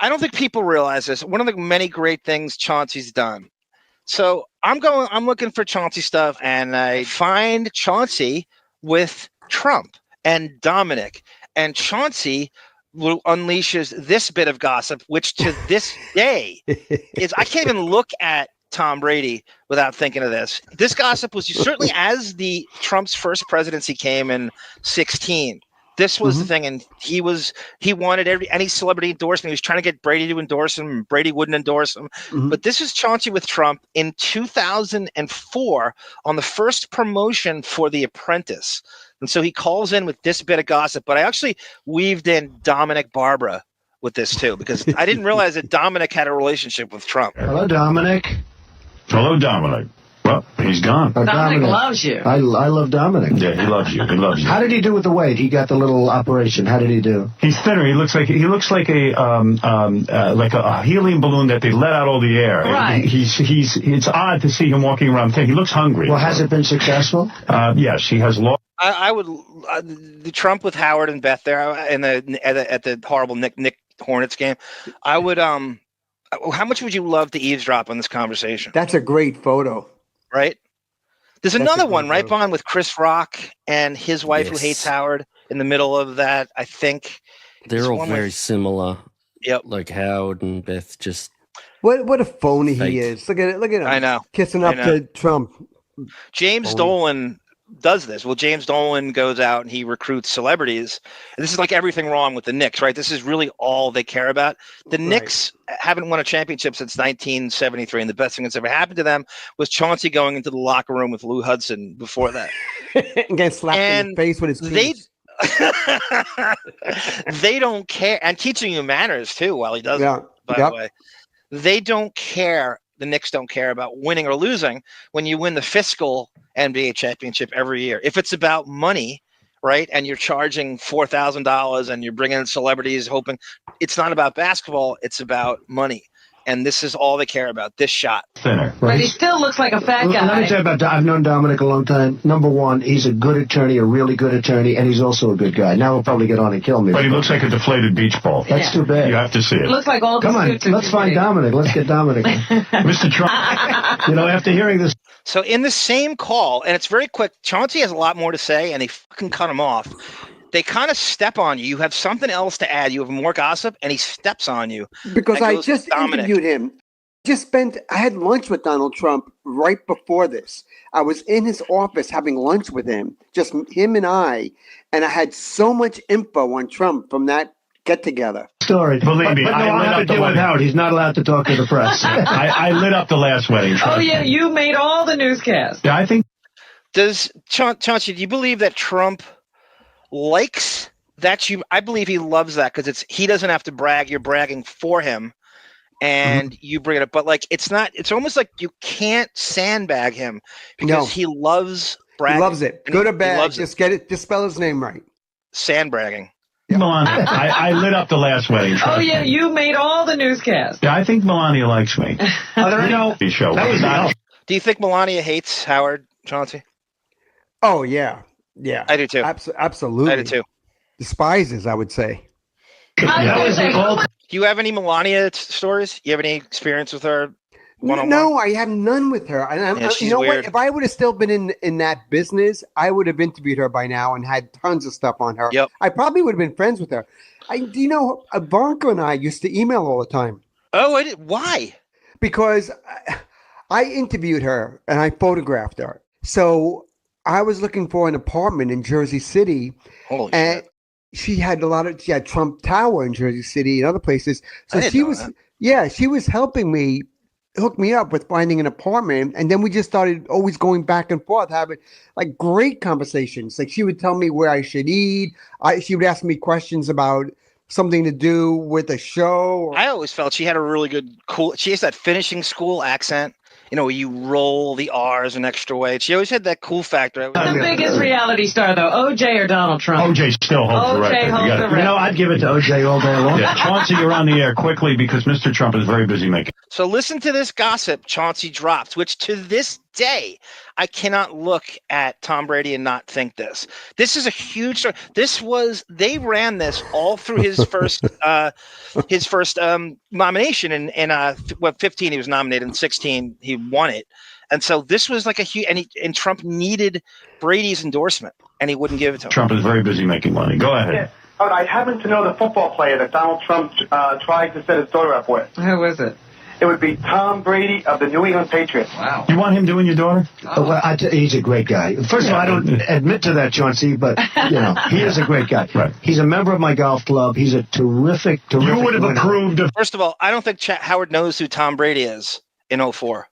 I don't think people realize this. One of the many great things Chauncey's done. So I'm looking for Chauncey stuff, and I find Chauncey with Trump and Dominic, and Chauncey unleashes this bit of gossip, which to this day is, I can't even look at Tom Brady without thinking of this. This gossip was certainly as the Trump's first presidency came in 2016. This was the thing, and he wanted any celebrity endorsement. He was trying to get Brady to endorse him, and Brady wouldn't endorse him. But this is Chauncey with Trump in 2004 on the first promotion for The Apprentice. And so he calls in with this bit of gossip, but I actually weaved in Dominic Barbara with this too, because I didn't realize that Dominic had a relationship with Trump. Hello, Dominic. Hello, Dominic. Well, he's gone. Dominic loves you. I love Dominic. Yeah, he loves you. He loves you. How did he do with the weight? He got the little operation. How did he do? He's thinner. He looks like a helium balloon that they let out all the air. Right. It's odd to see him walking around. He looks hungry. Well, has it been successful? Yes, he has lost. I would the Trump with Howard and Beth there at the horrible Nick Hornets game. I would how much would you love to eavesdrop on this conversation? That's a great photo. Right? There's another one, right, Vaughn, with Chris Rock and his wife who hates Howard in the middle of that, I think. They're all very similar. Yep. Like Howard and Beth just... What a phony he is. Look at him. I know. Kissing up to Trump. James Dolan does this. Well, James Dolan goes out and he recruits celebrities. And this is like everything wrong with the Knicks, right? This is really all they care about. The Knicks haven't won a championship since 1973, and the best thing that's ever happened to them was Chauncey going into the locker room with Lou Hudson before that. And get slapped in the face with his penis. They don't care. And teaching you manners, too, while he does it, by the way. They don't care. The Knicks don't care about winning or losing when you win the fiscal NBA championship every year. If it's about money, right, and you're charging $4,000 and you're bringing in celebrities hoping, it's not about basketball, it's about money. And this is all they care about, this shot. Thinner. But he still looks like a fat guy. Let me tell you about I've known Dominic a long time. Number one, he's a good attorney, a really good attorney, and he's also a good guy. Now he'll probably get on and kill me. But he looks like a deflated beach ball. That's too bad. You have to see it. It looks like all the Come on, suits are let's find big. Dominic. Let's get Dominic. Mr. Trump. After hearing this. So in the same call, and it's very quick, Chauncey has a lot more to say, and they fucking cut him off. They kind of step on you. You have something else to add. You have more gossip, and he steps on you. Because I just interviewed him. I had lunch with Donald Trump right before this. I was in his office having lunch with him, just him and I had so much info on Trump from that get-together. Story. Believe me, I lit up the wedding. Howard. He's not allowed to talk to the press. I lit up the last wedding. Oh, yeah, you made all the newscasts. Yeah, I think. Does Chauncey, do you believe that Trump likes that? I believe he loves that because he doesn't have to brag. You're bragging for him. And you bring it up, but it's almost like you can't sandbag him because he loves bragging. He loves it. Good or bad, just get it. Just spell his name right. Sandbragging. Yeah. Melania, I lit up the last wedding. Oh, yeah, you made all the newscasts. Yeah, I think Melania likes me. Show. Do you think Melania hates Howard, Chauncey? Oh, yeah. Yeah. I do too. Absolutely. I do too. Despises, I would say. Do you have any Melania stories? You have any experience with her one-on-one? No, I have none with her. And she's you know weird. what? If I would have still been in that business, I would have interviewed her by now and had tons of stuff on her. Yep. I probably would have been friends with her. Ivanka and I used to email all the time. Oh, why? Because I interviewed her and I photographed her. So I was looking for an apartment in Jersey City. Holy shit. She had she had Trump Tower in Jersey City and other places. So she was helping me hook me up with finding an apartment. And then we just started always going back and forth, having like great conversations. Like she would tell me where I should eat. She would ask me questions about something to do with a show. I always felt she had a really she has that finishing school accent. Where you roll the R's an extra way. She always had that cool factor. The biggest reality star, though, OJ or Donald Trump? OJ still holds the record. I'd give it to OJ all day long. Yeah, Chauncey, you're on the air quickly because Mr. Trump is very busy making. So listen to this gossip Chauncey drops, which to this day, I cannot look at Tom Brady and not think this. This is a huge story. They ran this all through his first nomination in 15 he was nominated, in 16 he won it. And so this was like a huge, and Trump needed Brady's endorsement, and he wouldn't give it to him. Trump is very busy making money. Go ahead. Yeah. Oh, I happen to know the football player that Donald Trump tried to set his daughter up with. Who is it? It would be Tom Brady of the New England Patriots. Wow. You want him doing your daughter? Well, he's a great guy. First of all, I don't admit to that, Chauncey, but, he is a great guy. Right. He's a member of my golf club. He's a terrific You would have winner. approved of... First of all, I don't think Howard knows who Tom Brady is in 04.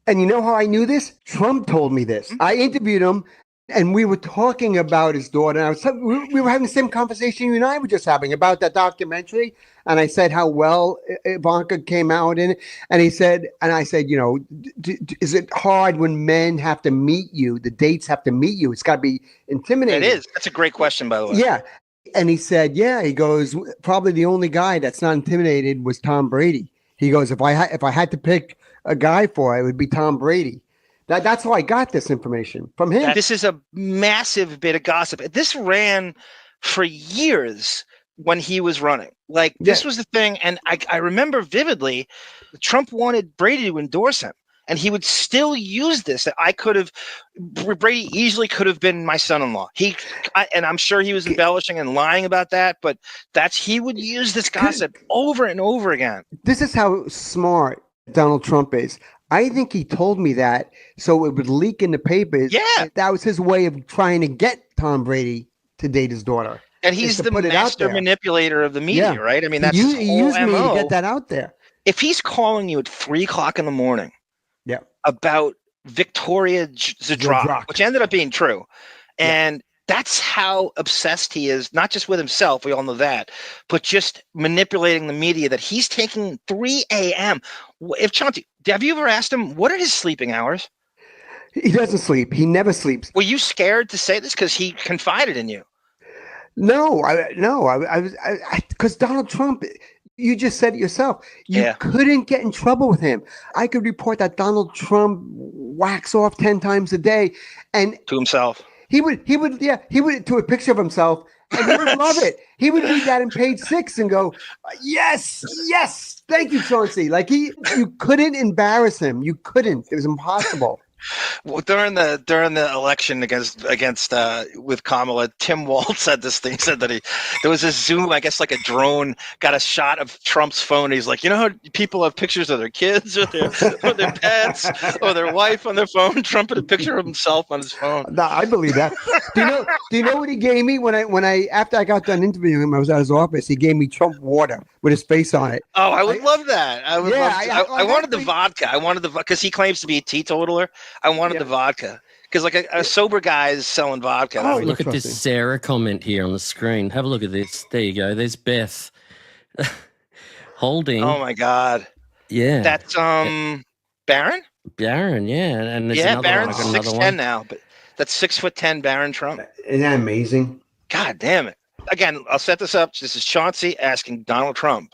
And you know how I knew this? Trump told me this. I interviewed him, and we were talking about his daughter. And we were having the same conversation you and I were just having about that documentary. And I said how well Ivanka came out in it. And I said, is it hard when men have to meet you? The dates have to meet you. It's got to be intimidating. It is. That's a great question, by the way. Yeah. And he said, he goes, probably the only guy that's not intimidated was Tom Brady. He goes, if I had to pick a guy for it would be Tom Brady. That's how I got this information from him. This is a massive bit of gossip. This ran for years when he was running. Like, this was the thing. And I remember vividly, Trump wanted Brady to endorse him. And he would still use this. Brady easily could have been my son-in-law. And I'm sure he was embellishing and lying about that, but he would use this gossip over and over again. This is how smart Donald Trump is. I think he told me that so it would leak in the papers. Yeah. That was his way of trying to get Tom Brady to date his daughter. And he's the master manipulator of the media, right? I mean, that's he used me to get that out there. If he's calling you at 3:00 in the morning about Victoria Zadrock, which ended up being true, and that's how obsessed he is, not just with himself, we all know that, but just manipulating the media, that he's taking 3 a.m. If Chauncey, have you ever asked him, what are his sleeping hours? He doesn't sleep. He never sleeps. Were you scared to say this because he confided in you? No, I was, because Donald Trump, you just said it yourself. You couldn't get in trouble with him. I could report that Donald Trump whacks off 10 times a day, and to himself. He would to a picture of himself, and he would love it. He would read that in page 6 and go, yes, thank you, Chauncey. Like you couldn't embarrass him. You couldn't. It was impossible. Well, during the election against with Kamala, Tim Walz said this thing. He said that there was a Zoom, I guess like a drone, got a shot of Trump's phone. He's like, how people have pictures of their kids or their pets or their wife on their phone. Trump had a picture of himself on his phone. No, I believe that. Do you know what he gave me when I after I got done interviewing him? I was at his office. He gave me Trump water with his face on it. Oh, I would love that. I wanted the vodka. I wanted the because he claims to be a teetotaler. I wanted the vodka because like a sober guy is selling vodka. Oh, look at this Sarah comment here on the screen. Have a look at this. There you go. There's Beth holding. Oh my God. Yeah. That's Barron. Barron, yeah, and there's Barron's 6'10" now, but that's 6'10" Barron Trump. Isn't that amazing? God damn it! Again, I'll set this up. This is Chauncey asking Donald Trump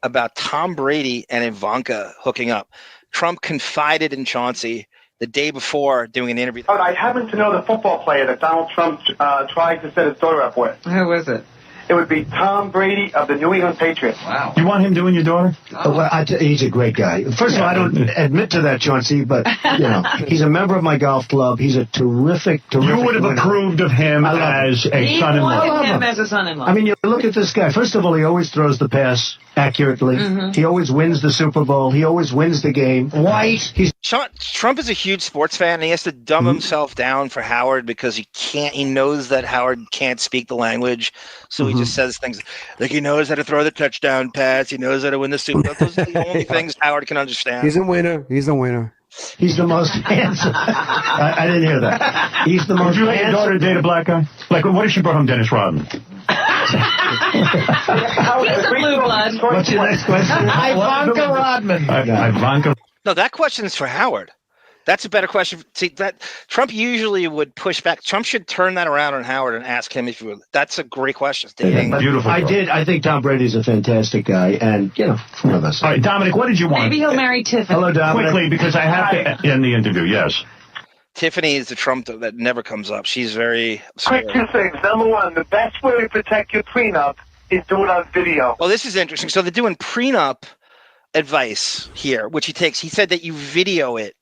about Tom Brady and Ivanka hooking up. Trump confided in Chauncey the day before doing an interview. Oh, I happen to know the football player that Donald Trump tried to set his daughter up with. Who is it? It would be Tom Brady of the New England Patriots. Wow. You want him doing your daughter? Well, he's a great guy. First of all, I don't admit to that, Chauncey, but, he's a member of my golf club. He's a terrific You would have winner. approved of him as a son-in-law. He wanted him as a son-in-law. I mean, you look at this guy. First of all, he always throws the pass accurately. Mm-hmm. He always wins the Super Bowl. He always wins the game. White. Trump is a huge sports fan, and he has to dumb himself down for Howard because he knows that Howard can't speak the language, so he just says things like he knows how to throw the touchdown pass, he knows how to win the Super Bowl. Those are the only things Howard can understand. He's a winner. He's the most handsome. I didn't hear that. He's the most handsome. Would you let your daughter date a black guy? Like, what if she brought home Dennis Rodman? He's a blue blood. What's your next question? Ivanka Rodman. Ivanka. No, that question is for Howard. That's a better question. See, that Trump usually would push back. Trump should turn that around on Howard and ask him if he would. That's a great question. Beautiful. I think Tom Brady's a fantastic guy, and one of us. All right, Dominic, what did you want? Maybe he'll marry Tiffany. Hello, Dominic. Quickly, because I have to end the interview. Yes. Tiffany is the Trump that never comes up. She's very Quick two things. Number one, the best way to protect your prenup is do it on video. Oh, this is interesting. So they're doing prenup advice here, which he takes. He said that you video it,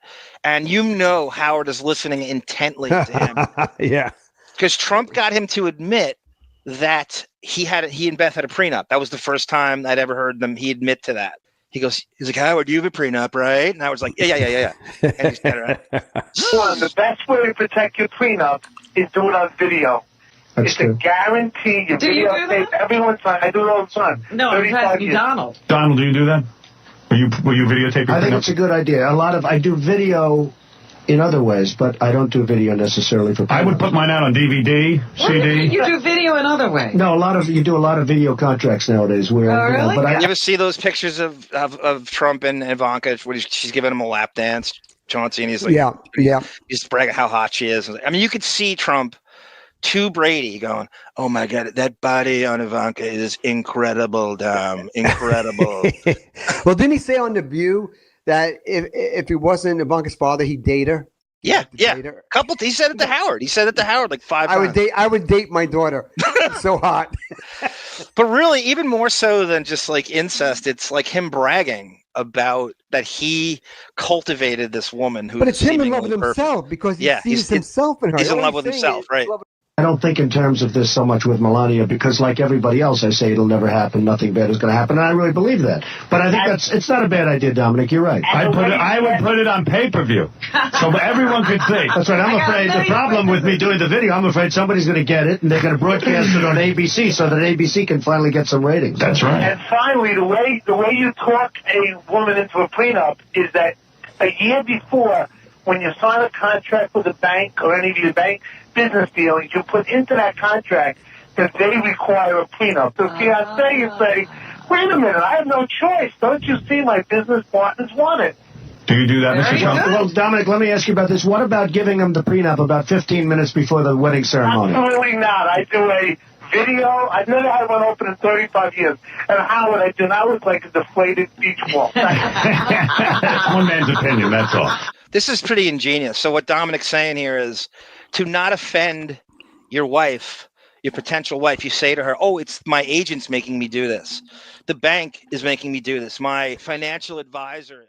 and Howard is listening intently to him. Yeah. Because Trump got him to admit that he and Beth had a prenup. That was the first time I'd ever heard he admit to that. He's like, Howard, you have a prenup, right? And Howard's like, yeah. And he's kind of right. The best way to protect your prenup is do it on video. It's a guarantee. You videotape everyone's time. I do it all the time. No, it has to be Donald. Donald, do you do that? Will you videotape your I think it's a good idea. I do video in other ways, but I don't do video necessarily for. I would put mine out on DVD, CD. You do video in other ways. No, you do a lot of video contracts nowadays. Where, really? But You ever see those pictures of Trump and Ivanka when she's giving him a lap dance, Chauncey, and he's like, yeah. He's bragging how hot she is. I mean, you could see Trump to Brady going, "Oh my God, that body on Ivanka is incredible, Dom, incredible." Well, didn't he say on The View that if he wasn't Ivanka's father, he'd date her? Yeah. He said it to Howard. He said it to Howard like 5 times. I would date my daughter. It's so hot. But really, even more so than just like incest, it's like him bragging about that he cultivated this woman who. But it's him in love with himself because he sees himself in her. He's in love with himself, right? I don't think in terms of this so much with Melania because, like everybody else, I say it'll never happen. Nothing bad is going to happen, and I really believe that. But I think it's not a bad idea, Dominic. You're right. I would put it on pay-per-view so everyone could see. That's right. I'm afraid the problem with me doing the video, I'm afraid somebody's going to get it and they're going to broadcast it on ABC so that ABC can finally get some ratings. That's right. And finally, the way you talk a woman into a prenup is that a year before, when you sign a contract with a bank or any of your bank business dealings, you put into that contract that they require a prenup. So you say, wait a minute, I have no choice. Don't you see my business partners want it? Do you do that, Mr. Trump? Well, Dominic, let me ask you about this. What about giving them the prenup about 15 minutes before the wedding ceremony? Absolutely not. I do a video. I've never had one open in 35 years. And Howard, I do not look like a deflated beach ball. That's one man's opinion, that's all. This is pretty ingenious. So what Dominic's saying here is to not offend your wife, your potential wife. You say to her, "Oh, it's my agent's making me do this. The bank is making me do this. My financial advisor."